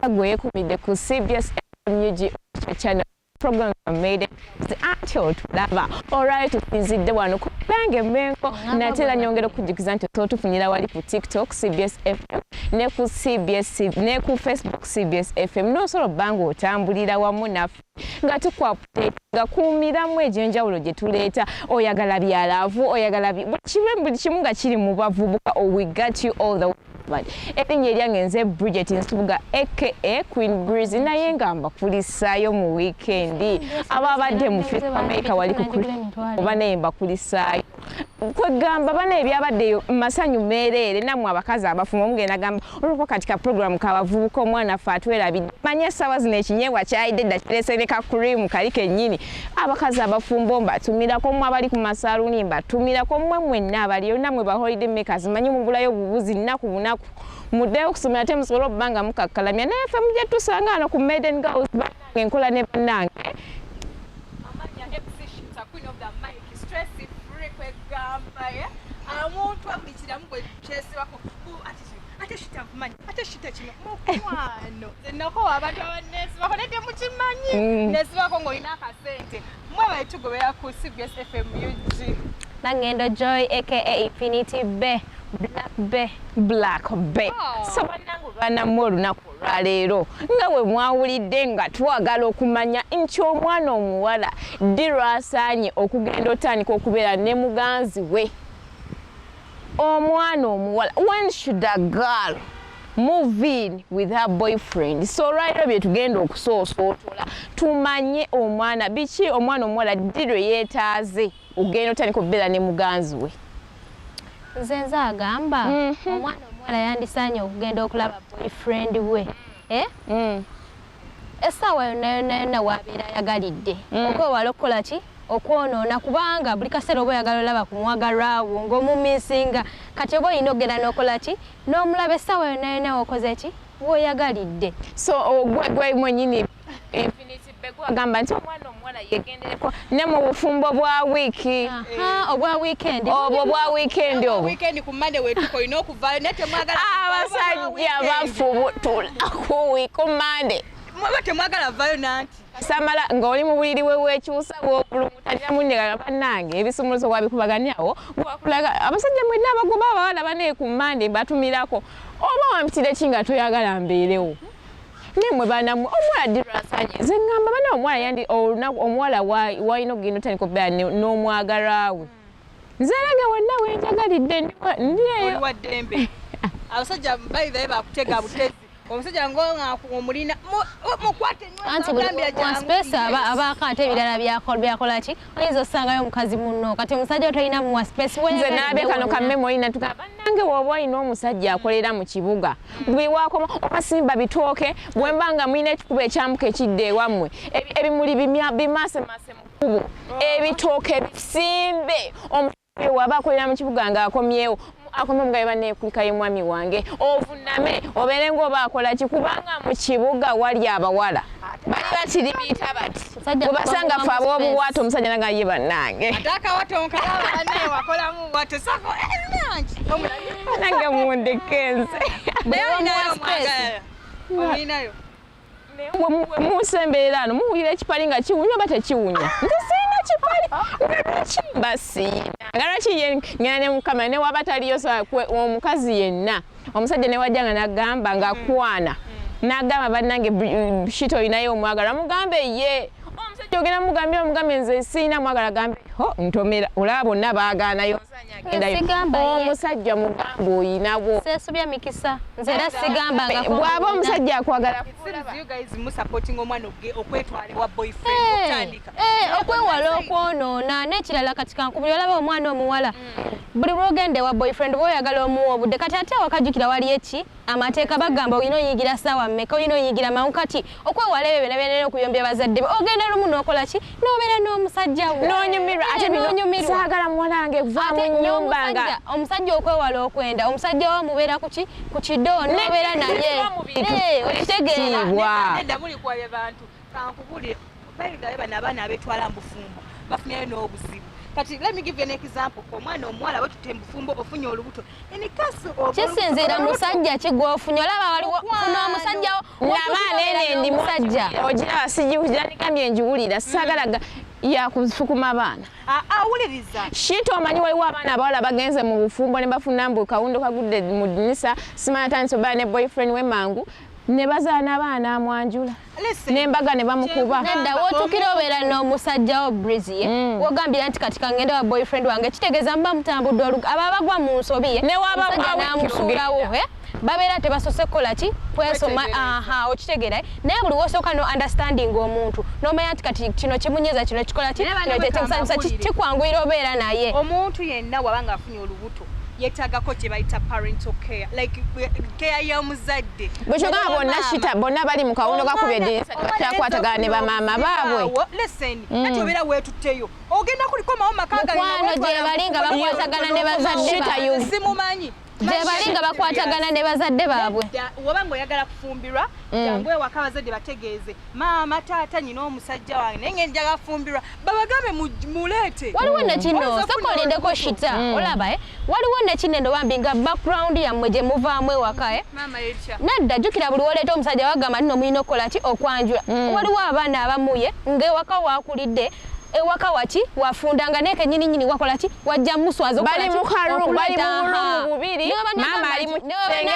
Gwekumide ku CBS MUG channel program made until tulaba alright tuzidde wano ku bange menko natera nyongera kujikiza nti totufunira wali ku TikTok CBS FM ne ku CBS ne ku Facebook CBS FM no solo bango otambulira wamu naffe nga tukwa update nga kumiramu ejenjawulo gye tuleeta oyagala byalavu oyagala buli kimu nga kiri mu bavubuka we got you all the way. Erinnya eryange Bridget Nsubuga aka Queen Brizzie naye nga mbakulisaayo mu weekend ababadde mu America wali kuba naye mbakulisaayo kwegamba bana ebyabaddeyo masanyu meerere namwe abakazi abafuma omugenda gamba olwo kati ka program kabavubuka omwana ffe atwerabidde manye essaawa zino ekinyeebwa kyayidde dda kirese ne ka cream kali kennyini abakazi abafumbo mbatumirako mmwe abali ku masaaluni mbatumirako mmwe mwenna abaliyo namwe ba holiday makers manyi mubulayo obubuzi nnaku bunaku muddeyo okusomera ate musobola okuba mukakkalamya naye ffe mujja tusanga wano ku Maiden Girls bannange enkola ne bannange omuntu abikiramu gwe kyesibako ate Shitah kumanyi ate Shitah kino mukwano zenako abantu abanesibako nete mukimanyi nesibako ng'olina akasente mwe baitugobera ku CBS FM UG Nangendo Joy aka Infinity Bay Black Bay so bannangu banamu olunaku olwaleero nga bwe mwawulidde nga twagala okumanya nti omwana omuwala ddi lwasaanye okugenda otandika okubeera ne muganzi we. Omwana omuwala, when should a girl move in with her boyfriend? So right bye tugenda okusoosootola tumanye omwana biki omwana omuwala ddi lwe yeetaaze ogenda otandika okubeera ne muganzi we. Nze agamba omwana omuwala yandisaanye okugenda okulaba boyfriend we essaawa yonna waabeera ayagalidde okwewala okukola ki okwonoona kubanga buli kaseera oba oyagala olaba ku mwagalwawo ng'omumisinga kati oba olina okugenda n'okola ki n'omulaba essaawa yonna wakoze ki bw'oyagalidde. So gwe mwennyini Infinity Bay gwagamba nti omwana omuwala yegendereko ne mu bufumbo bwa wiiki obwa weekend obwo bwa weekend obwo weekend ku Monday wetuko olina okuvaayo naye temwagala abasajja bafubutula ku wiiki ku Monday mwaba temwagala vaayo nanti samala ng'oli mu buliri we weekyusa bw'opulumutalira munnegala bannange ebisumuluzo wabikubaganyawo bwakulaga abasajja mwenna abagoba abawala bane ku Monday batumirako oba wampitire ki nga toyagala mbeerewo nemwe banamu omuwala ddi lwasaanye nze ngamba bana omuwala yandi olunaku omuwala walina okugenda otandika okubeera n'omwagalwawe nze erage wenna wenjagalidde ndieyo waddembe abasajja bayivayo bakutega butezi omusajja ng'omulina mukwate anti muwaspace abakante ebirala byakola ki oyinza osangayo omukazi munno kati omusajja tolina muwaspace nze naabe kano kammemoli natugamba bannange bw'oba olina omusajja akolera mu kibuga bwe wakoma obasimba bitooke bwe mba nga mulina ekikubo ekyambuka ekidde ewammwe ebimuli bimasemase mu kkubo ebitooke bisimbe omusajja waba akolera mu kibuga ng'akomyewo akomye omugabe banneekulikayo mwami wange ovuname obeere ng'oba akola ki kubanga mu kibuga wali abawala bali bakiribiyita bati bwebasanga fe ab'obuwato omusajja naga ye bannange nange mundekenze musemberera ano muwulira ekipali nga kiwunya oba tekiwunya nze siina kipali ngakimba siina nga lwaki ngenda ne mukamera ne waba taliyo omukazi yenna omusajja ne wajja nga nagamba ng'akwana n'agamba bannange Shitah olinayo omwagala mugambe ye omusajja ogenda mugambira omugambe nze siina mwagala gambe ntomera olaba bonna baagaanayo omusajja mugambe oyinawo seesubya mikisa nze era sigamba bw'aba omusajja akwagala okwewala okwonoona n'ekirala kati kankubuli olaba omwana omuwala buli lwogende wa boyfriend bw'oyagala omuwa obudde kati ate wakajjukira wali eki amateeka bagamba olina oyigira ssaawa mmeka olina oyigira mawu kati okwewala ebyo byonna okuyombya bazadde be ogenda lumu n'okola ki n'obeera n'omusajja we n'onyumirwa ate bino saagala muwala wange vaamu nnyumba nga omusajja okwewala okwenda omusajja wa mubeera ku kidoo n'obeera naye okitegeera nedda muli kwabya bantu kankubulire bayigayo bano abaana abetwala mu bufumbo bafunyayo n'obuzibu kati let me give you an example omwana omuwala wetutte mu bufumbo ofunye olubuto kisinziira musajja ki gw'ofunye olaba waliwo funa omusajja nabaana ndi musajja ogira sijja nikambye njiwulira sagalaga ya kusukuma abaana awuliriza Shitah omanyi waliwo abaana abawala bagenze mu bufumbo ne bafuna mbu kawundo kagudde mu dinisa simanatandisa oba ne boyfriend we mangu ne bazaana abaana amwanjula n'embaga ne bamukuba nedda wootukira obeera n'omusajja wo Brizzie wogambira nti kati kangende wa boyfriend wange kitegeeza mba mutambudde aba bagwa mu nsobi ye newamusajja n'amusuulawo babeera tebasose kukola ki kwesoma okitegeera naye buli wosooka no understanding omuntu n'omanya nti kati kino kimunyeza kino kikola ki tekusanyusa kikwanguyira obeera naye omuntu yenna waba ng'afunye olubuto yetagako kye bayita parental care like care y'omuzadde bwekyogamba bonna Shitah bonna bali mu kawundo kakubye eddirisa bakyakwatagana ne bamaama baabwe listen nati obeera weetutteyo ogenda kuliko mawo makaga mukwano gye bali nga bakwatagana ne bazadde baabwe simumanyi gye bali nga bakwatagana ne bazadde baabwe woba ng'oyagala kufumbirwa jangu ewaka abazadde bategeeze maama taata nyina omusajja wange naye ngeri njagala kufumbirwa babagambe muleete waliwo nekino soka olindeko Shitah olaba waliwo nekino bambi nga background yammwe gye muvaamu ewaka nadda jjukira buli woleeta omusajja wagamba nino mulina okukola ki okwanjula waliwo abaana abamuye ng'ewaka waakulidde ewaka waki wafundanga neke nyini wakola ki wajja muswazo bali mu karu bali mu bubiri mama ali mu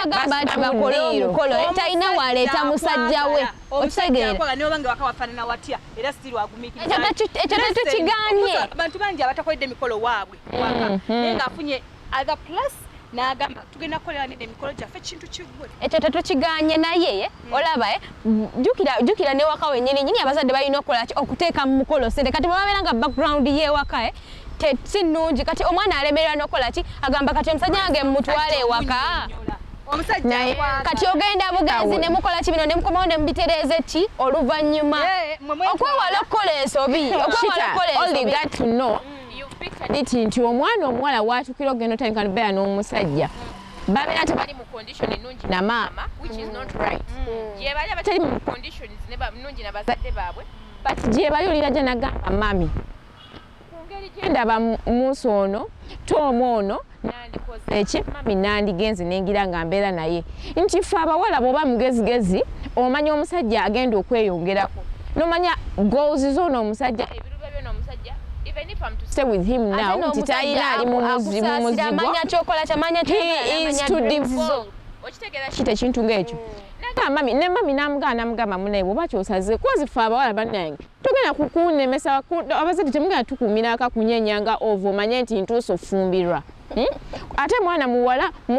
gamba ati bakole omukolo talina waleeta musajja we okitegeera ne obange waka wafaanana watya era sitiri wagumikiriza ekyo tetukiganye abantu bangi abatakoledde emikolo waabwe waka naye ng'afunye other plus n'agamba tugenda kukolera nede emikolo gyaffe ekintu kiggwe ekyo tetukiganye naye olaba jjukira n'ewaka wennyini abazadde balina okukola ki okuteeka mu mukolo sente kati bwebabeera nga background y'ewaka si nnungi kati omwana alemerera n'okukola ki agamba kati omusajja wange mumutwala ewaka kati ogenda bugenzi ne mukola ki bino ne mukomawo ne mubitereeza ki oluvannyuma okwewala okukola ensobi nti omwana omuwala waatukira ogenda otandika nobeera n'omusajja babeera tebali mu condition ennungi na maama which is not right gye bali abatali mu conditions nnungi na bazadde baabwe but gye bali olira gye nagamba mami ku ngeri gye ndaba musi ono toomu ono nandikoze eki mami nandigenze nengira nga mbeera naye nti ffe abawala bw'oba mugezigezi omanya omusajja agenda okweyongerako nomanya goals z'ono omusajja ebirubwa byona omusajja even if I'm to stay with him now nti tayina ali mu muzigo he is to devote okitegeera Shitah ekintu ng'ekyo mami namugamba munaye bw'oba kyosaze kozi ffe abawala bannange tugenda kukunemesa abazadde temugenda tukuumiraka kunyenyanga ovo omanye nti ntuusa ofumbirwa ate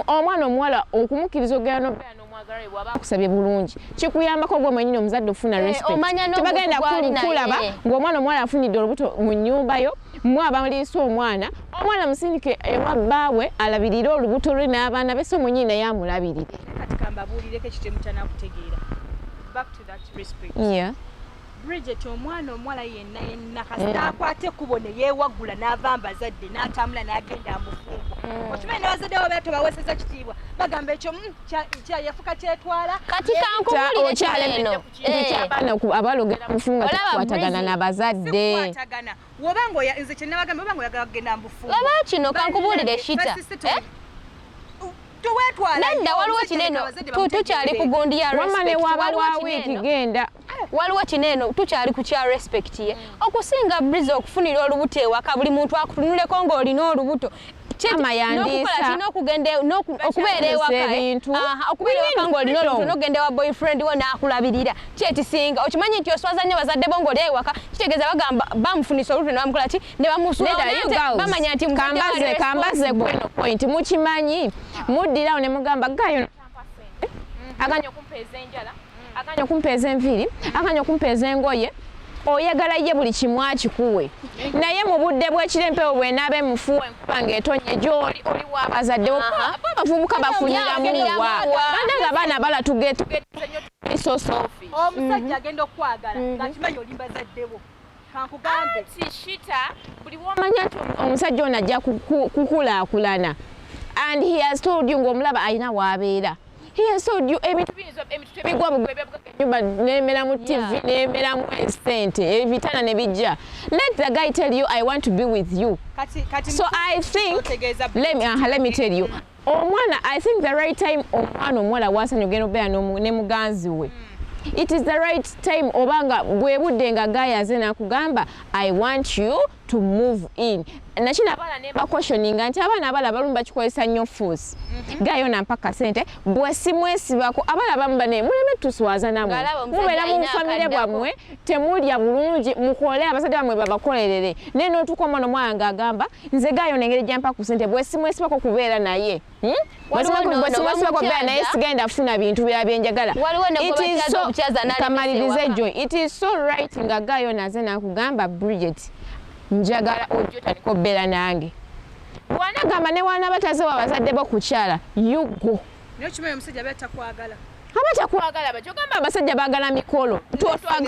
omwana omuwala okumukkiriza ogenda nobeera n'omwagala we bw'aba akusabye bulungi kikuyambako gwe mwennyini omuzadde ofuna respect tebagenda kulaba ng'omwana omuwala afunidde olubuto mu nnyumba yo abaliisa omwana musindike ewa bbaabwe alabirire olubuto lwe n'abaana be so mwennyini naye amulabirire kati kambabuulireko ekitemu kyanakutegeera back to that respect Bridget omwana omuwala yenna kasita akwate ekkubo ne yeewaggula n'ava mbazadde n'atambula n'agenda amufumbo okimanyi n'abazadde babeera tebaweseza kitiibwa bagamba ekyo yafuka kyetwala kati kankubulire abaana abalogera mufungo nga tekwatagana n'abazadde wobanga nze kyenabagamba obanga oyagala kugenda mbufungo laba kino kankubulire Shitah nedda waliwo kineno tukyali ku gundi ya waliwo kineno tukyali ku kya respect ye okusinga Brizzie okufunira olubuto ewaka buli muntu akutunuleko ng'olina olubuto okubeera ewaka ng'olina olubuto n'ogenda ewa boyfriend we n'akulabirira kyekisinga okimanyi nti oswaza nnyo bazadde bo ng'oli ewaka kitegeeza bagamba bamufunisa olubuto ne bamukola ki ne bamusuulabamanya nti kambaze gweno point mukimanyi muddirawo ne mugamba gayo aganya okumpeeza enjala aganya okumpeeza enviiri aganya okumpeeza engoye oyagala ye buli kimu akikuwe naye mu budde bw'ekiro empewo bw'enaaba emufuuwa enkuba ng'etonnya gy'oli oliwo abazadde abavubuka bafuniramuwa bananga abaana abala tugeetugeze nnyo tulisosoofi omusajja agenda okukwagala ng'akimanyi oli mbazaddewo kankugambe nti Shitah buli w'omanya nti omusajja ono ajja kukulaakulana and he has told you ng'omulaba alina w'abeera he has told you ebintu tebigwa bugwebyanyumba nemera mu TV nemera mu sente ebitana ne bijja let the guy tell you I want to be with you so I think let me tell you omwana I think the right time omwana omuwala wasanya ogenda obeera ne muganzi we it is the right time obanga bwebudde nga gayaze nakugamba I want you to move in nakina abaana ne bakoshoninga nti abaana abala abalumu bakikozesa nnyo force gayo nampaka sente bwe simwesibako abala abamu bane muleme tuswaza namwe mubeera mu famire bwammwe temulya bulungi mukole abasajja bamwe babakolerere naye n'otuuka omwana omwana ng'agamba nze gayo nengeri gyampa ku sente bwe simwesibako kubeera naye simwesibako kubeera naye sigenda funa bintu bya byenjagala kamalirize joy it is so right nga gayo naze nakugamba Bridget njagala ojjo taliko bbeera nange bwanagamba ne wana batazewa abazadde bo kukyala yugo niyo kimanyi omusajja batakwagala abatakwagala bakyogamba abasajja baagala mikolo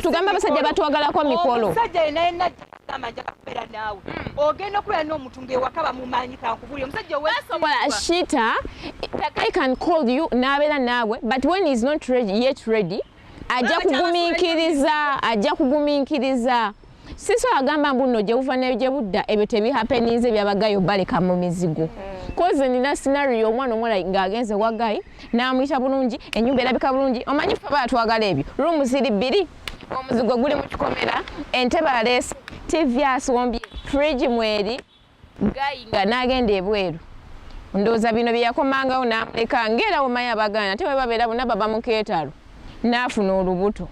tugamba abasajja batwagalako mikolo omusajja yenayena amanja kakubeera naawe ogenda okubeera n'omuntu ng'ewaka bamumanyi kankubuli omusajja owesobola Shitah the guy can call you n'abeera naawe but when he's not yet ready ajja kugumiikiriza siso agamba mbuno gye buva nayo gye budda ebyo tebihapenize byabagayo baleka mu mizigo koze nina scenario omwana omuwala ng'agenze wagayi n'amuyita bulungi ennyumba erabika bulungi omanyi ffe baatwagala ebyo ruumu ziri bbiri omuzigo guli mu kikomera entebe aleese TV asombye fridge mweri gayi nga n'agenda ebweru ndowooza bino bye yakomangawo n'amuleka ng'era omanyi abaganda ate bwe babeera bonna baba mu keetalo n'afuna olubuto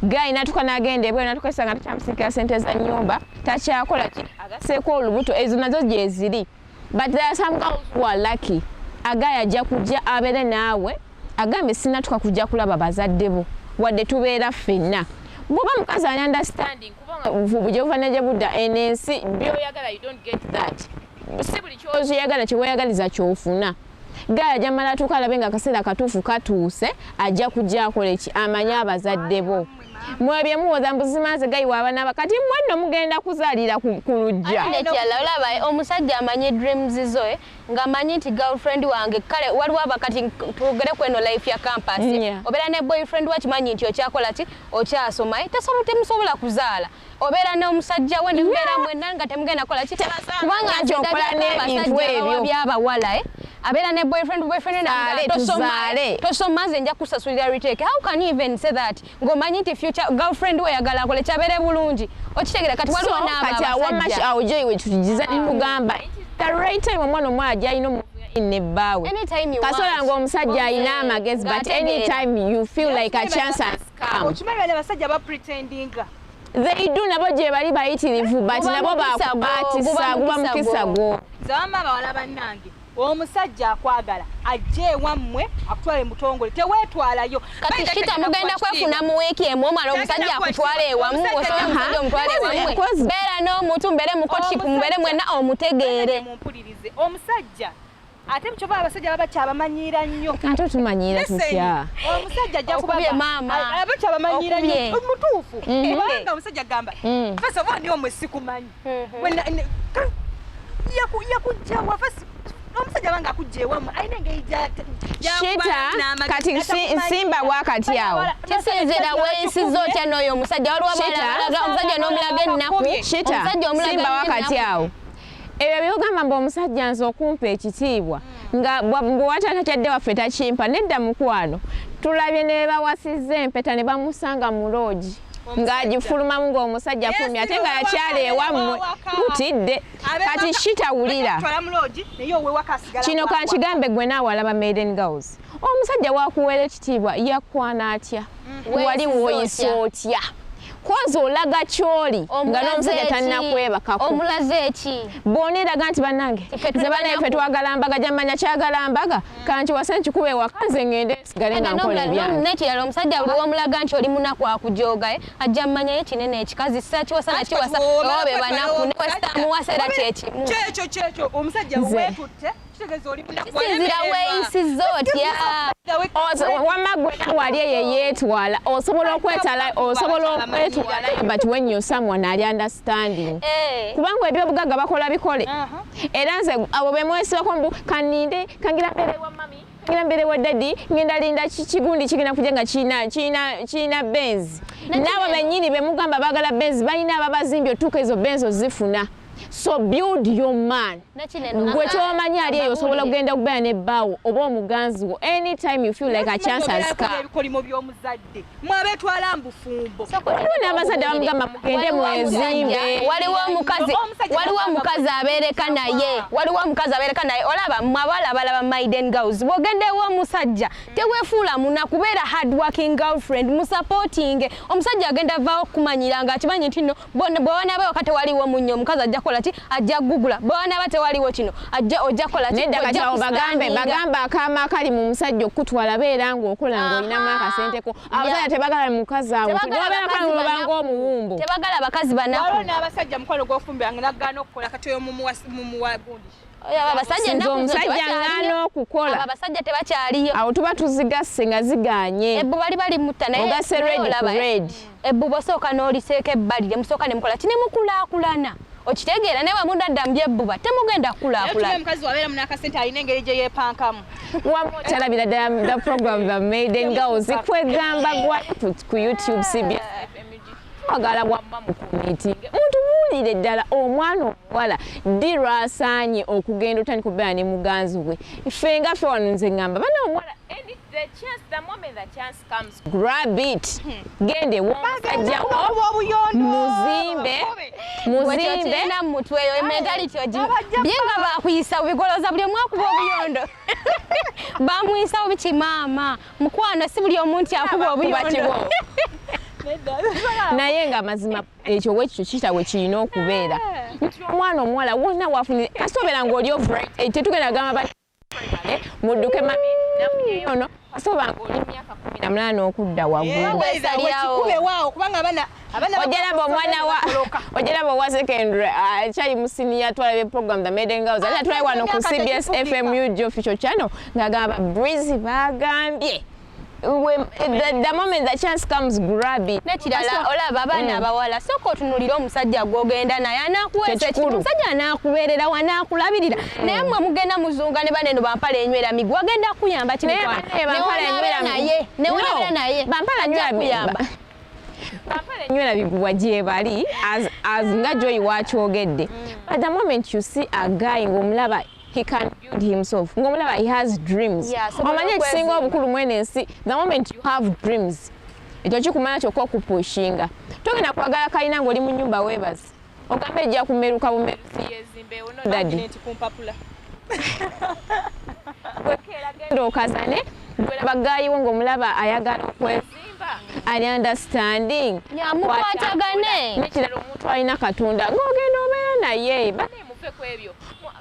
gayi natuka n'agenda ebweru natuka esanga takyamusiikira sente za nnyumba takyakola ki agaseeko olubuto ezo nazo gye ziri but there are some girls who are lucky agayi ajja kujja abeere naawe agambe sinatuka kujja kulaba bazadde bo wadde tubeera ffenna bw'oba mukazi ali understanding kubanga gye buva negye budda enensi byoyagala you don't get that si buli kyoyagala kyeweeyagaliza kyofuna gayi ajja mala atuuka alabe nga akaseera katuufu katuuse ajja kujja akola eki amanye abazadde bo mwebye muwoza mbuzimaze gayi waabana kati mwenno mugenda kuzaalira ku lujja nekyala olaba omusajja amanye dreams zoe ng'amanyi nti girlfriend wange kale waliwo abakati tugere kweno life ya campus obeera ne boyfriend wakimanyi nti okyakola ki okyasoma temusobola kuzaala obeera n'omusajja we nemubeera mwenna nga temugenda kola ki kubanga nzidabasajja byabawala abeera ne boyfriend tosoma nze nja kusasulira retake how can you even say that ng'omanyi nti future girlfriend we yagala akole kyabeere bulungi okitegera kati waliwo n'abasajja awo joyiwe tugiza nekugamba the right time omwana omwala gyalina omuntu nebbaawe kasobola ng'omusajja alina amagezi but anytime you feel like a chance has come okimanyi bali abasajja bapretendinga they do nabo gye bali bayitirivu but nabo bakubatisa guba mukisa gwo zama bawala bannange omusajja akwagala ajje ewammwe akutwale mutongole teweetwalayo kati Shitah mugenda kwefuna mu wiiki emu omala omusajja akutwala ewamu osobola omusajja omutwala ewammwe beera n'omuntu mbeere mukotship mubeere mwenna omutegeere mumpulirize omusajja ate mukyova abasajja baba kyabamanyiira nnyo ate tumanyiira tutya omusajja ajja kuba maama aba kyabamanyiira nnyo mutuufu kubanga omusajja agamba fasa oba niwo mwe sikumanyi yakujjawa fasi omusajja banga akujja ewamu alina engeri Shitah kati nsimba wakati awo kisinzira weeyisiza otya n'oyo omusajja waliwo omusajja n'omulaga ennaku Shitah nsimba wakati awo ebyo byogamba mbu omusajja nze okumpa ekitiibwa nga bwe watatakyadde waffe takimpa nedda mukwano tulabye ne bawasizza empeta ne bamusanga mu loogi ng'agifulumamu ng'omusajja fumya ate nga yakyala ewammwe mutidde kati Shitah wulira kino kankigambe gwe naawe alaba Maiden Girls omusajja wakuweera ekitiibwa yakwana atya wali woyisa otya kozi olaga kyoli nga n'omusajja tannakwebakako omulaze eki bw'oneeraga nti bannange nze banaife twagala mbaga jamanya kyagala mbaga kanti wase nkikuba ewaka nze ngende nsigale nga nkola ebyange nekirala omusajja buli womulaga nti oli munaku akujooga ajja mmanyayo kinene ekikazi sakiwasa nakiwasa obe banaku newesitamuwaseera kyekimu kyekyo omusajja weetutte sinzira weeyisiza otya wamma gwe wali eyo yeetwala osobola okwetwala but when you're someone ali understanding kubanga ebyobugagga bakola bikole era nze abo bemwesibako mbu kaninde kangira mbere wa mami kangira mbere wa daddy ngenda linda kigundi kigenda kujja nga kiina benzi n'abo bennyini bemugamba baagala benzi balina ababazimbye otuuka ezo benzi ozifuna So build your man. Gwe kyomanyi ali eyo osobola kugenda kubeera ne bbaawo oba omuganzi wo anytime you feel like a chance has come. Ebikolimo by'omuzadde mwabetwala mbufumbo. Waliwo n'abazadde bamugamba mugende mwezimbe. Waliwo omukazi abeereka naye olaba mwabala abalaba maiden girls bw'ogenda ew'omusajja teweefuula munakubeera hard working girlfriend musupporting omusajja agenda avaawo okumanyira nga akimanyi nti nno bw'onaaba wakati waliwo munnyo omukazi ajja kola ki ajja gugula bw'onaaba tewaliwo kino ojja kola ki nedda kati awo bagamba akaama akali mu musajja okutwala beera ng'okola ng'olinamu akasenteko abasajja tebagala mukazi awo tebagala omuwumbo tebagala bakazi banaku waliwo n'abasajja mukwano gw'ofumbira nga nagaana okukola kati oyo mumuwa gundi omusajja ngana okukola abasajja tebakyaliyo awo tuba tuzigasse nga ziganye ebbu bali mutta naye ogase red ebbu bosooka n'oliseeka ebbali musooka ne mukola kine mukulaakulana okitegeera naye wamudadda mu byebbuba temugenda kukulaakulana omukazi wabeera munakasente alina engeri gye yeepankamu talabira ddala the program the maiden girls kwegamba gwa ku YouTube CBS agala bwamma mu community muntu muwulire ddala omwana omuwala ddi lwasaanye okugenda otandika okubeera ne muganzi we ffe nga ffe wano nze ngamba bana omuwala the moment the chance comes grab it gende womusajja muzimbe na mutwe eyo mentality byenga bakuyisa bigoloza buli omwakuba obuyondo bamuyisa obukimaama mukwano si buli omuntu akuba obuyondo naye nga mazima ekyo wekyo Shitah we kirina okubeera nti omwana omuwala wonna wafunire asobera ng'oli overrated tetugenda gamba mudduke mami nafunyeyo ono asoba ng'oli myaka 18 okudda waggulu ojalaba owa secondary akyali mu senior twalabe program the maiden girls ate atulabe wano ku CBS FMUG official channel ng'agamba Brizzie bagambye the moment the chance comes grab it nekirala olaba abaana abawala sooka otunulira omusajja gw'ogenda naye anaakuweesa ekintu omusajja anaakubeerera wanaakulabirira naye mmwe mugenda muzunga ne baneno bampala enywera migwi wagenda kuyamba newolabira naye bampala enywera bigubwa gye bali as nga Joy wakyogedde at the moment you see a guy ng'omulaba he can build himself ngomulaba he has dreams omanye ekisinga obukulu mwene nsi the moment you have dreams ekyo kikumanya kyokka okupushinga togenda kwagala kalina ng'oli mu nnyumba weebazi ogambe ejja kumeruka bumerusi yezimbeewo nodadi wekeera genda okazane gwelaba gayiwo ng'omulaba ayagala okwezimba ali understanding mukwatagane nekirala omuntu alina katonda ng'ogenda obeera naye banemufe ku ebyo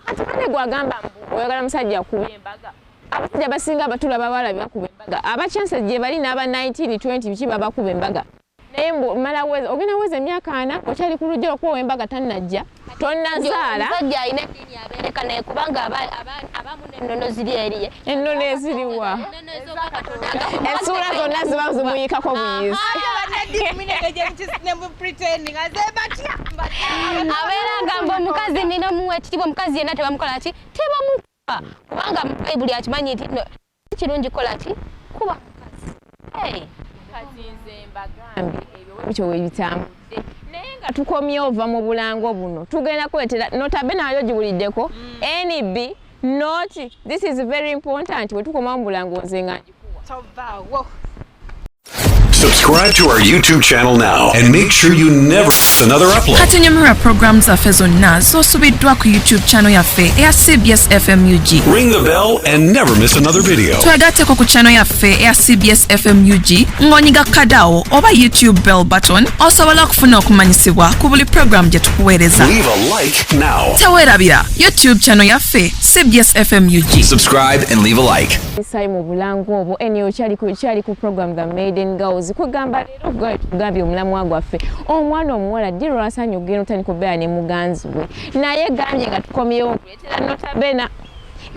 ate bane gwagamba oyagala musajja kuba embaga abasajja basinga abatulaba balabye bakuba embaga abachanse gye bali n'aba 19-20 biki baba kuba embaga naye mala weza ogenda weza emyaka 4 okyali ku lujja okuwa embaga tannajja tonnazaala musajja alina eddiini abeereka naye kubanga abamu n'ennono ziri eriye ennono eziriwa ensuula zonna ziba zimuyikako buyizi abeera agamba omukazi nina omuwa ekitiibwa omukazi yenna tebamukola ki tebamukuba kubanga mu bayibuli akimanyi nti kirungi kola ki kuba mukazi nze mbagambye ebyo bityo webitambudde naye nga tukomye ova mu bulango buno tugenda kuleetera notabe nayo gibuliddeko NB not this is very important bwe tukoma mu bulango nze nga ngikuwa. Subscribe to our YouTube channel now and make sure you never miss another upload. Katunyumira programs zaffe zonna z'osubiddwa ku YouTube channel yaffe eya CBS FMUG. Ring the bell and never miss another video. Twagatteko ku channel yaffe eya CBS FMUG ng'onyiga kadawo oba YouTube bell button osobola okufuna okumanyisibwa ku buli program gye tukuweereza. Leave a like now. Teweerabira YouTube channel yaffe CBS FMUG. Subscribe and leave a like. Isai mu bulango obwo eniyo kyali ku program the maiden girls kwegamba leero tugambye omulamwa gwaffe omwana omuwala ddi lwasaanye ogenda otandika okubeera ne muganzi we naye gambye nga tukomyewo okuleetera notabena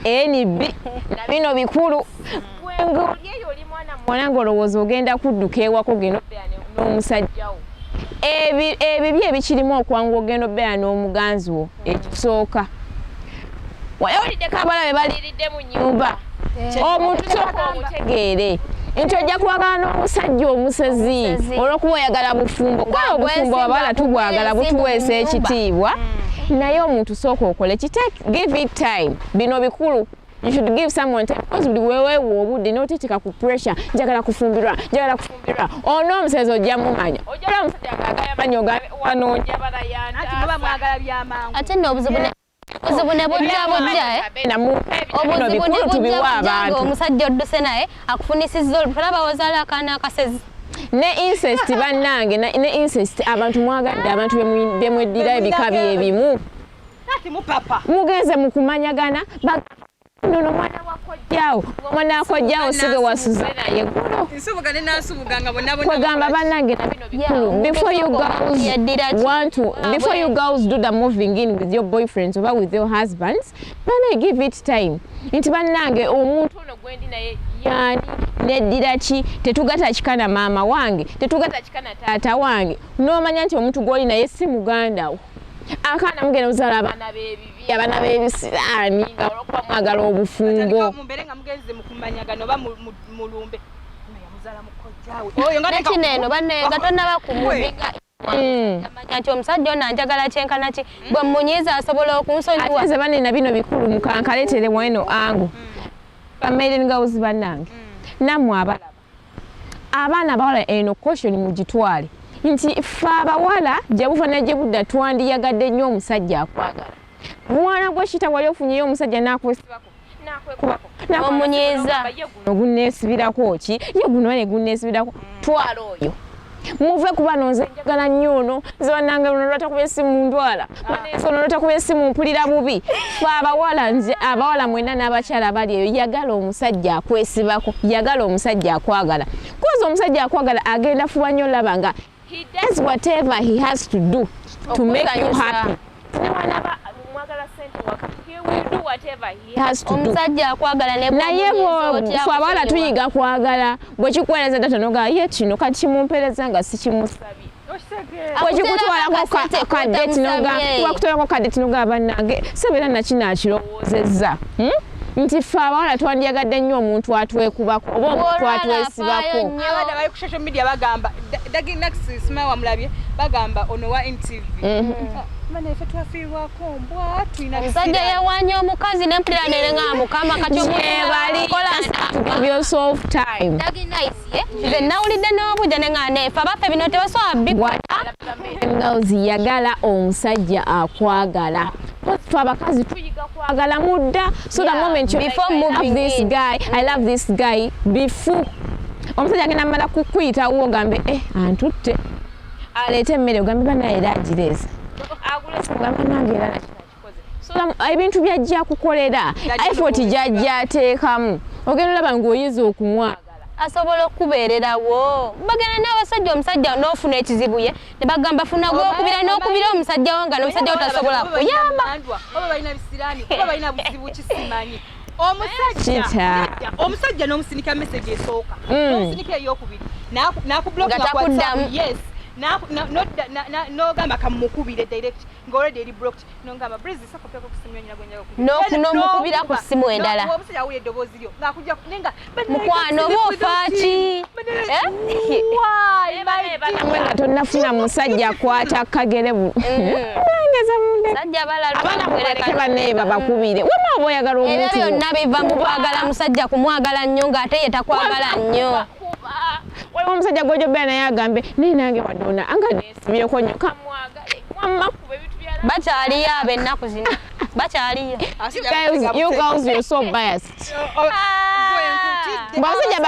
NB na bino bikulu ng'olyeyo oli mwana muwala ng'olowooza ogenda kudduka ewako ogenda okubeera n'omusajjawo ebibi ebikirimu okwanga ogenda okubeera n'omuganzi wo ekisooka wayawuliddeko abalabe baliiridde mu nnyumba omuntu sooka omutegeere nti ojja kwagala n'omusajja omusezi olw'okuba oyagala bufumbo kwa obufumbo abawala tubwagala butuweesa ekitiibwa naye omuntu sooka okole give it time bino bikulu. You should give someone time because wewe obudde n'oteeka ku pressure njagala kufumbirwa ono omusezi ojja mumanya ojjala omusajja agagaya manyo wano njabala yanda ati muba mwagala byamangu ate n'obuzibu ne bujja omusajja odduse naye akufunisizza olutulaba wazaala akaana akasezi ne incest bannange ne incest abantu mwagadde abantu bemweddira ebika byebimu ati mupapa mugenze mu kumanyagana nono mwana wakojjaawo sige wasuze naye guno nsubugane nasubuganga bonna kwegamba bannange na bino bikulu before you girls do the moving in with your boyfriends or with your husbands give it time nti bannange omuntu ono gwendi naye yani neddira ki tetugata kikana maama wange tetugata kikana taata wange n'omanya nti omuntu gw'oli naye si muganda wo akaana mugenda ozaala abaana b'ebibi abaana b'ebisiraani nga olwokuba mwagala obufungo mumbere nga mugenze mukumanyagano oba mulumbe yamuzaala mukojjaawe oyo nekineno banne nga tonnaba kumubiga amanya nti omusajja ono anjagala kyenkana ki bwe munyiiza asobola okunsonyiwa ate banne bino bikulu mukankaleetere wano angu bamaiden girls bannange nammwe abaana abawala eno caution mugitwale nti ffe abawala jabuva najje budda twandiyagadde nnyo omusajja akwagala mwana gwe Shitah wali ofunyeyo omusajja n'akwesibako n'akwekubako n'omunyiiza guno gunneesibirako ki ye guno ne gunneesibirako twala oyo muve kuba nonze njagala nnyo ono nze bannange luno lwatakuba essimu ndwala ono lwatakuba essimu mpulira bubi ffe abawala nze abawala mwena n'abakyala abali eyo yagala omusajja akwesibako yagala omusajja akwagala kuza omusajja akwagala agenda fuba nnyo olaba nga he does whatever he has to do to make you happy. He will do whatever he has to do. Omusajja akwagala ne naye ffe abawala tuyiga kwagala bwe kikuweereza data noga ye kino kati kimumpeereza nga sikimusabye bwe kikutwalako kadeti noga wakutwalako kadeti noga bannange sebeera nakinakirowoozezza nti ffe abawala twandiyagadde nnyo omuntu atwekubako oba omuntu atwesibako abadde bali ku social media bagamba daginakisima wamulabye bagamba ono wa NTV mane ffe twafiirwako mbwa tulina omusajja yawaanya omukazi n'empulira nerenga mukama give yourself time nze nawulidde n'obudde nenga neefe abaffe bino tebasobola girls yagala omusajja akwagala ffe abakazi tuyiga kwagala mudda so the moment you before moving in I love this guy before omusajja agenda mala kukuyitawo ogambe antutte aleete emmere ogambe banaye era agireeza agulesogamba nange era nakikoze ebintu byajja kukolera effort gyajja ateekamu ogenda olaba ng'oyiza okumwagala asobola okubeererawo bagenda n'abasajja omusajja n'ofuna ekizibu ye ne bagamba funa n'okubira omusajja wo nga n'omusajja otasobola kuyamba oba balina bisiraani oba balina buzibu kisimanyi omusajja n'omusinika message esooka n'omusinika ey'okubiri n'akubloka yes n'ogamba kamukubire direct ng'olwedde eri blocked n'ogamba Brizzie sakopyako ku simu yonyina gwenjaga n'omukubira ku simu endala omusajja awulira eddoboozi lyo ng'akujja nenga mukwano oba ofaaki nga tonnafuna musajja akwata kagere nangeza musajja balala banne babakubire wema oba oyagala omuntu ebyo byonna biva mu kwagala musajja kumwagala nnyo ng'ate ye takwagala nnyo waliwo omusajja gw'ojobera naye agambe naye nange wadona anga nesibireko nnyo kamwagale wammakuba ebintu byala bakyaliyo ab'ennaku zino bakyaliyo you girls you're so biased basajja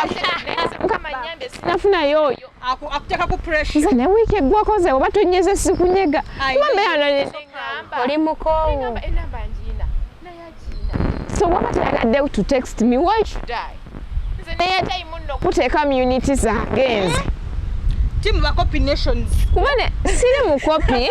mukama nyambe sinafunayo oyo akuteeka ku pressure nze ne wiiki eggwakoze oba tonyeze sikunyega kuba oli mukoowu enamba njiina naye agiina so waba tayagadde to text me why should I naye time nno kuteeka community zange nze timu ba copy nations kubane siri mu copy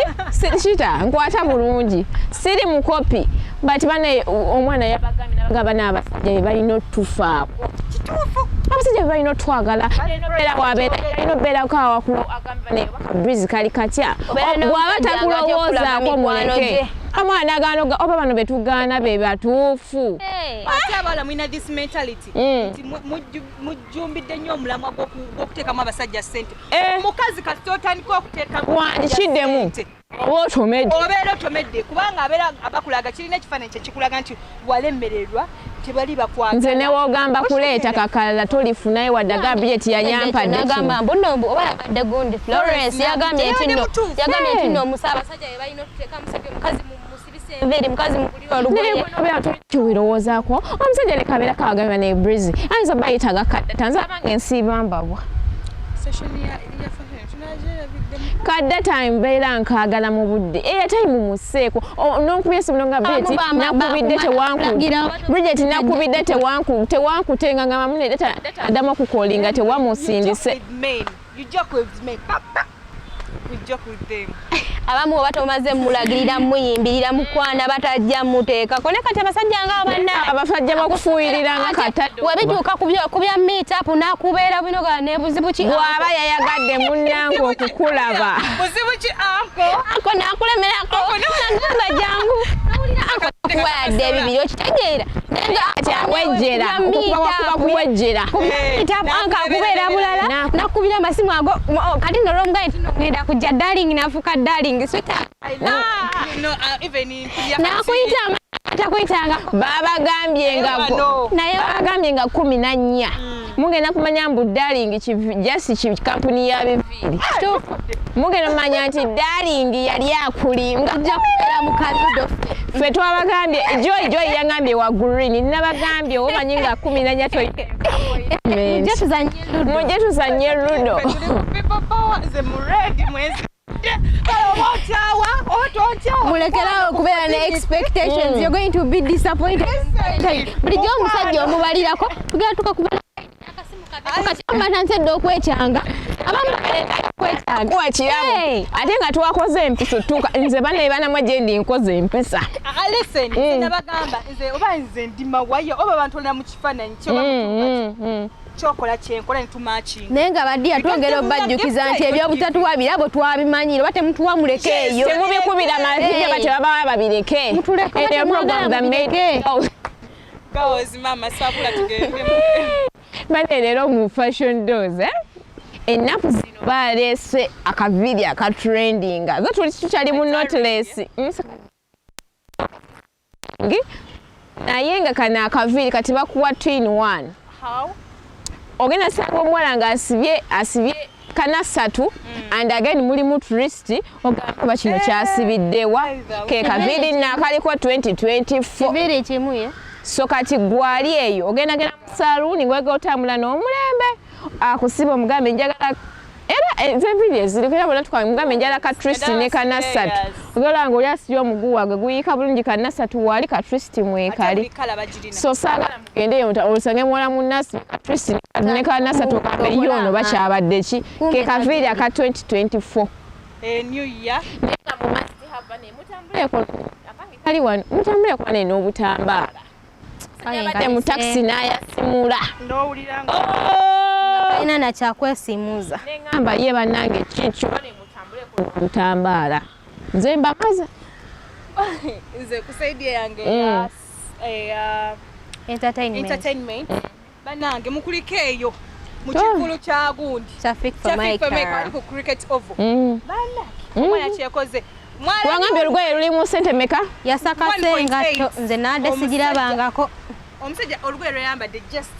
Shitah nkwata bulungi siri mu copy but bane omwana yabagambi nabagamba n'abasajja balina otufaako kituufu abasajja balina otwagala era wabeera beera kawa kulo agamba ne Brizzie kali katya bw'aba takulowoozaako muleke amwana ganoga oba bano betugaana be batuufu ate abawala mulina this mentality nti mujjumbidde nnyo omulamwa gw'okuteekamu abasajja ssente omukazi kati totandika okuteekamu wandikiddemu obeera otomedde kubanga abeera abakulaga kirina ekifaananyi kyekikulaga nti walemmererwa tebali bakwagala. Nze ne wogamba kuleeta kakalala tolifunaye wadde agambye eti yanyampadde agamba mbunombu oba yabadde gundi Florence yagambye nti nno omusaabasajja we balina okuteeka musabye omukazi musibise enviiri mukazi mugulira olugoye kiwirowoozaako omusajja leka abeera kawagambya ne Brizzie ayinza bayitaga kaddata nze abange ensiiba mbabwa kaddata mbeera nkaagala mu budde era tayimumusseeko n'onkubye esimu nga Bridget nakubidde Bridget nakubidde tewankutenga nga mamune data addamu okukolinga tewamusindise abamu oba tomaze mulagirira muyimbirira mukwana batajja muteekako ne kati abasajja nga banna abasajja bakufuuyirira nga katadde webituuka kubya meetup nakubeera binoga ne buzibu ki bw'aba yayagadde munnange okukulaba buzibu ki anko nakulemerako nagamba jangu kuwadde ebibiri okitegeera wejjera okukuba kuwejjera anka akubeera bulala nakubira amasimu ago kati nolomugaye tinogenda kujja darling nafuuka darling sweetheart takuyitanga babagambye nga 14 mugenda kumanya mbu darling jasi kampuni ya biviiri mugenda kumanya nti darling yali akulimba ajja kubeera mukazido ffe twabagambye joy yangambye wa green nabagambye omanyi nga 14 mujje tuzanye ludo mulekerawo okubeera ne expectations you're going to be disappointed bulijjo omusajja omubalirako tugenda tukakubeera nsedde okwekyanga abamukwekiramu ate nga twakoze empiso tuka nze banaye banamwe gye ndi nkoze empisa nabagamba oba nze ndimawayo oba bantolera mu kifaananyi kyokola kyenkola netumakinga naye nga baddiya twongera obajjukiza nti ebyobutatuwa birabo twabimanyire oba temutuwa mulekeeyo temubikubira maziga batebabawa babireke bane leero mu fashion dos ennaku zino baleese akaviiri akatrendinga zo tukyali mu notless naye nga kano akaviiri kati bakuwa twin one ogenda sanga omuwala nga asibye kanasatu and again mulimu tourist ogamba kino kyasibiddewa ke kaviiri nakaliko 2024 kimu so kati gwali eyo ogenda mu saluuni ngwega otambula n'omulembe akusiba omugambe njagala era eviiri eziriko era bona mugambe njagala ka tourist ne kanasatu ogenda nga oli asibye omuguu wage guyiika bulungi kanasatu wali ka tourist mwekali so saagala mugende olusange muwala munnasi ka tourist ne kanasatu ogambe yono bakyabadde ki ke kaviiri aka 2024 new year nenga mu must have ne mutambuleko kali wano mutambuleko ne n'obutambaala abadde mu taxi n'ayasimula n'owuliranga alina nakyakwesimuuza neŋŋamba ye bannange kikyo bane mutambuleko n'obutambaala nze mbamaza nze ku saidi yange entertainment bannange mukuliko eyo mu kivulu kya gundi ali ku cricket oval bannange omwana kyekoze wangambye olugoye lulimu sente meka yasakase engatto nze nadde sigirabangako omusajja olugoye lweyambadde just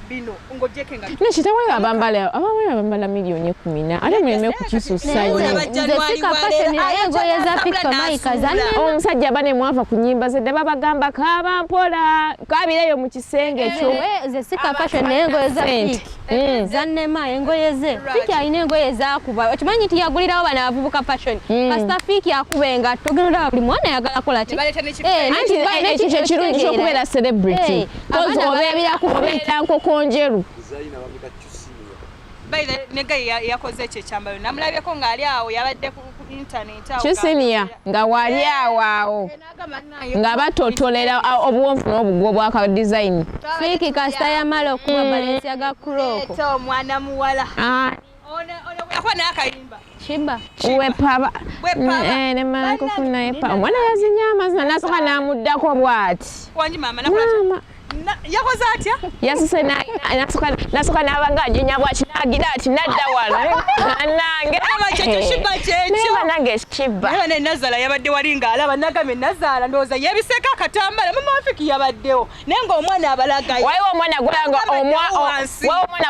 bino ng'ogyeko engatto nekitawe abambala miliyoni 10 ate muleme kukisusayo engoye za Victor Maika zanne omusajja bane mwava ku nnyimba zedde babagamba kaaba mpola kabireyo mu kisenge kyo ze sika fashion n'engoye za zannema engoye ze Fiki alina engoye zakuba okimanyi nti yagulirawo bano abavubuka fashion kasita Fiki akuba engatto genda buli mwana ayagala kola ki ekyo kyekirungi ky'okubeera celebrity obeera nkoko njeru negayi yakoze ekyo ekyambalo namulabyeko ng'ali awo yabadde ku internet kisiniya nga wali awo nga batotolera obuwonvu n'obugwa bwaka design Fiki kasita yamala okuba Balenciaga Croc omwana muwala yakuba naye akayimba Shiba wepaba ne mankufuna yepa omwana yazinya amazina nasooka n'amuddako bw'ati wangi maama yakoze atya yasuse nasuka n'abanga ajinya bwakinagira ati nadda wano nange kyekyo nange kiba naye ne Nazala yabadde wali ng'alaba nagamye Nazala ndowooza yeebiseko akatambala mama wafiki yabaddewo naye ng'omwana abalagayo waliwo omwana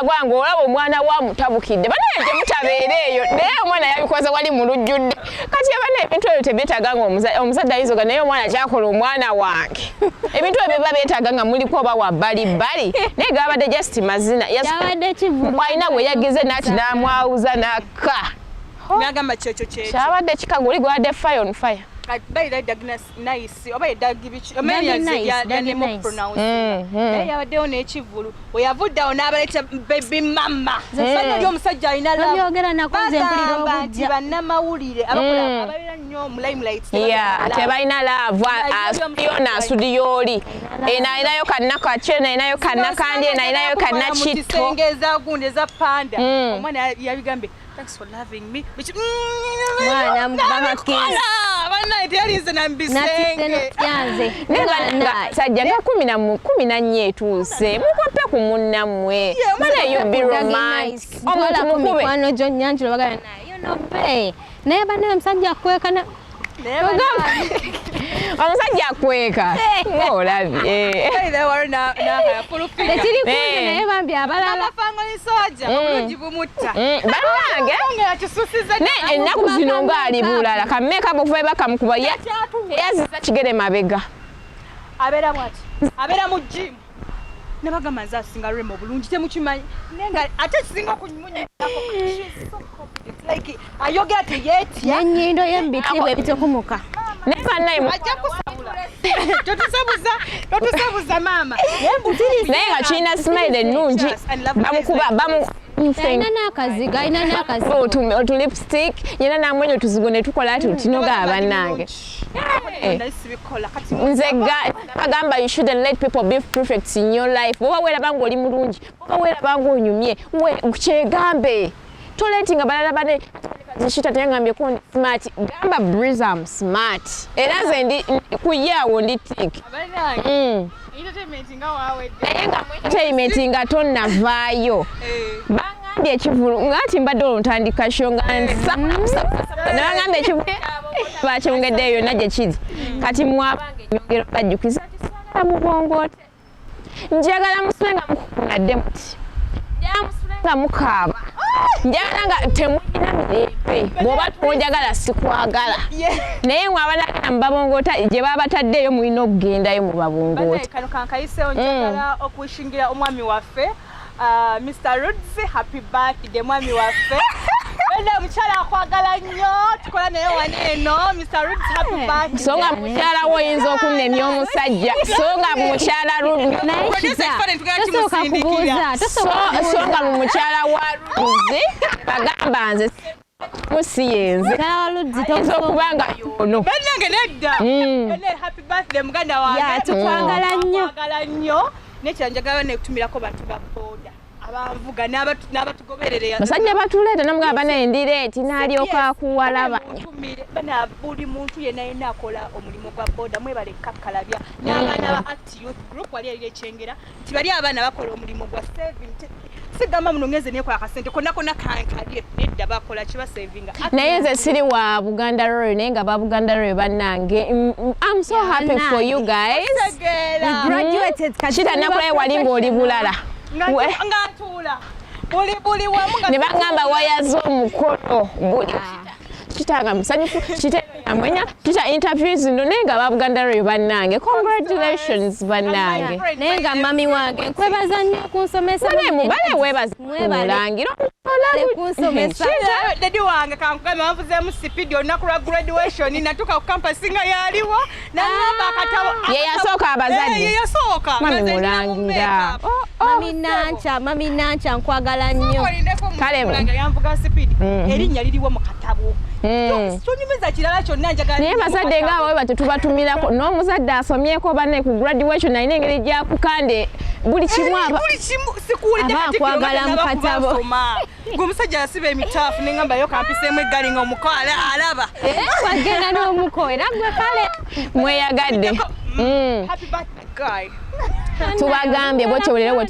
gwange olaba omwana wamutabukidde banaye temutabeera eyo naye omwana yabikoze wali mu lujjudde kati abana ebintu ebyo tebyetaaga nga omuzadde ayinzoga naye omwana kyakola omwana wange ebintu ebyo biba byetaaga nga muliko oba wa bbalibbali naye gabadde just mazina alina bwe yageze naati n'amwawuza n'akka n'agamba kyekyo kyabadde kikago oli gwadde fire on fire bayira nice oba edagi biki yanemo pronounce naye yabaddewo n'ekivulu we yavuddawo n'abaleeta baby mama bano ly'omusajja alina bagamba nti bannamawulire ababeera nnyo mulayimulaiti tebalina laavu yona asudiyo oli eno alinayo kannakacyo eno alinayo kannakandi eno alinayo kannakitto musengeza gundi eza panda omwana yabigambye thanks for loving me mwana mbakakeza bana tyalinze nambisenge sajja nga 14 etuuse mukwape ku munnammwe mana you be romantic omuntu mukube kwano jo nyanjiro bagala naye you know be naye bana msajja kwekana omusajja akweka ng'olabye tekiri kunze naye bambi abalala obulungi bumutta bannange ennaku zino ng'ali bulala kammeka buvuba bakamukuba yaziza kigere mabega abeera mu jimu ne bagamba nze asinga lwema obulungi temukimanyi naye ate kisinga okunyunyako ayogera teyeetya n'ennyindo y'embitibwa ebitokumuka naye bannaye ajja kusabula totusabuza maama naye nga kirina smile ennungi bamukuba alina n'akaziga alina n'akaziga otulipstick yena namwenye otuzigo ne tukola ati tinoga abannange nze agamba you shouldn't let people be perfect in your life oba weeraba ng'oli mulungi oba weeraba ng'onyumye kyegambe toletinga balala bane Shitah teyangambyeko ndi smart gamba Brizzie I'm smart era nze ndi kuyaawo ndi tik entertainment nga tonnavaayo bangambye ekivulu ngati mbadde olutandika sho nga nebangambye ekivulu bakyongeddeyo yonna gye kiri kati mwabange enyongero bajjukiza tisala mubongote njagala musule nga mukukunadde muti njagala musule nga mukaaba njagala nga temulina mirembe bw'oba tonjagala sikwagala naye mwabana mubabongoota gye babataddeyo mulina okugendayo mu babongoota kano kankayiseewo njagala okwishingira omwami waffe Mr. Rhodes, happy birthday mwami waffe. Wenda mukyala akwagala nnyo tukola naye wano eno Mr. Rhodes, happy birthday. Songa mukyala wo oyinza okunemya omusajja. Songa mukyala Rhodes. Songa mu mukyala wa Rhodes bagamba nze musiyenze. Kubanga yono. Bennange nedda. Happy birthday muganda wange. Tukwagala nnyo. Nekyanjagala nekutumirako bantu ba boda abavuga n'abatugoberera basajja batuleeta namugamba nendireeti n'alyoka akuwalabanya bana buli muntu yenna yenna akola omulimu gwa boda mwebale kakkalabya n'abaana ba Act Youth Group wali yali ekyengera nti bali abaana bakola omulimu gwa saving sigamba munongeze nekola akasente konna kankadye nedda bakola kiba savinga naye nze siri wa Buganda Royal naye nga ba Buganda Royal bannange I'm so happy for you guys graduated Shitah nakulaye wali ng'oli bulala ngatuula buli wamu ne bagamba wayaza omukono buli Shitah nga musanyufu Shitah amwenya Shitah interviews zino naye nga ba Buganda Royal bannange congratulations bannange naye nga mami wange nkwebaza nnyo kunsomesa mubale weebaza mulangira kunsomesa dadi wange kankugamba nvuzeemu sipidi olunaku lwa graduation natuuka ku campus nga yaliwo nangamba akatabo ye yasooka abazadde ye yasooka mami mulangira mami nanca nkwagala nnyo kale yanvuga sipidi erinnya liriwo mu katabo tonyumiza kirala kyonna njagala naye bazadde nga abawe batetubatumirako n'omuzadde asomyeko banne ku graduation alina engeri gyakukande buli kimu abakwagala mu katabo gwe omusajja yasiba emitaafu nengamba yo kampiseemu eggali nga omuko alaba wagenda n'omuko era gwe kale mweyagadde happy birthday guy tubagambye bwekyolerewo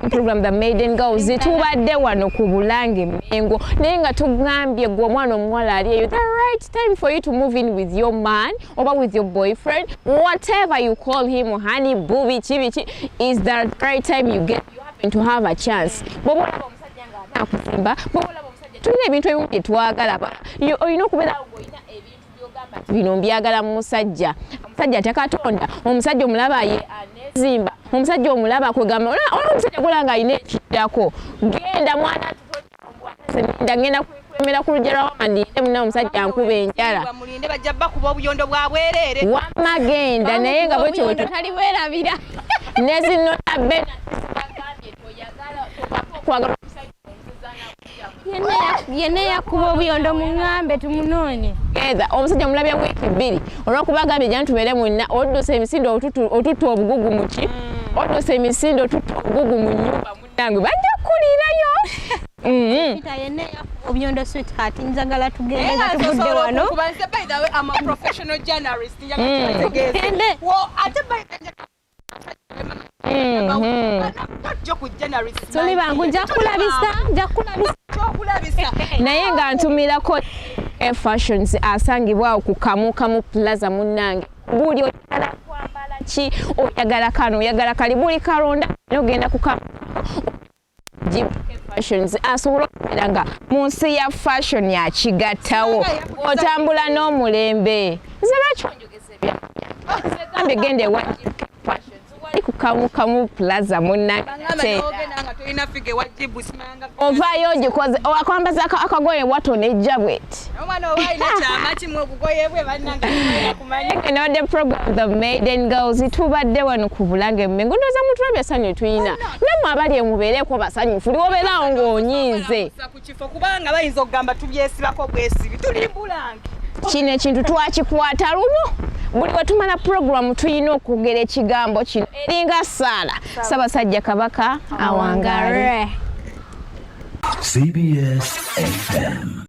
program the Maiden Girls tubadde wano ku Bulange Mengo naye nga tugambye gwe omwana omuwala ali eyo the right time for you to move in with your man oba with your boyfriend whatever you call him honey booby chibichi is the right time you happen to have a chance bobolaba omusajja nga akuzimba bobolaba omusajja tulina ebintu ebimu bye twagala olina okubeera ng'olina ebintu by'ogamba bino mbyagala mu musajja omusajja tekatonda omusajja omulaba ye anezimba omusajja omulaba kwegamba omusajja gulanga alina ekiddako genda mwana ngenda kwemera ku lugero wamandinde muna omusajja nkuba enjala mulinde bajja bakuba obuyondo bwa bwereere wamagenda naye nga bwekyo tali bwerabira nezinona bena bagambye toyagala okwagala omusajja yene yakuba obuyondo mu ngambe tumunoonye omusajja omulabya wiiki 2 olwokuba agambye jana tubeere mwenna oddusa emisinde otutta obugugu muki oddusa emisinde otutta obugugu mu nnyumba munnange bajja kukulirayo yene yakuba obuyondo sweetheart njagala tugende nga tuvudde wano by the way I'm a professional journalist Soli bangu njakulabisa naye nga ntumirako fashions asangibwawo ku Kamu Plaza munnange buli oyagala kwambala ki oyagala kano oyagala kali buli kalonda nogenda ku Kamu fashions asobola okubeera nga mu nsi ya fashion yakigattawo otambula n'omulembe nze lwakyonjogeza ebyagambye genda ewa ku Kamu Plaza munnange ovaayo ogikoze akwambaza akagoye wato nejja bweti the program the Maiden Girls tubadde wano ku Bulange Mengo ndoza mutulabye sanyu tuyina namwe abali emubeereko basanyufu liwobeerawo ng'onyiize kubanga bayinza okugamba tubyesibako bwesibi tuli Bulange kino ekintu twakikwata lumu buli wetumala program tuyina okwogera ekigambo kino eringa Saala Ssaabasajja Kabaka awangale CBS FM.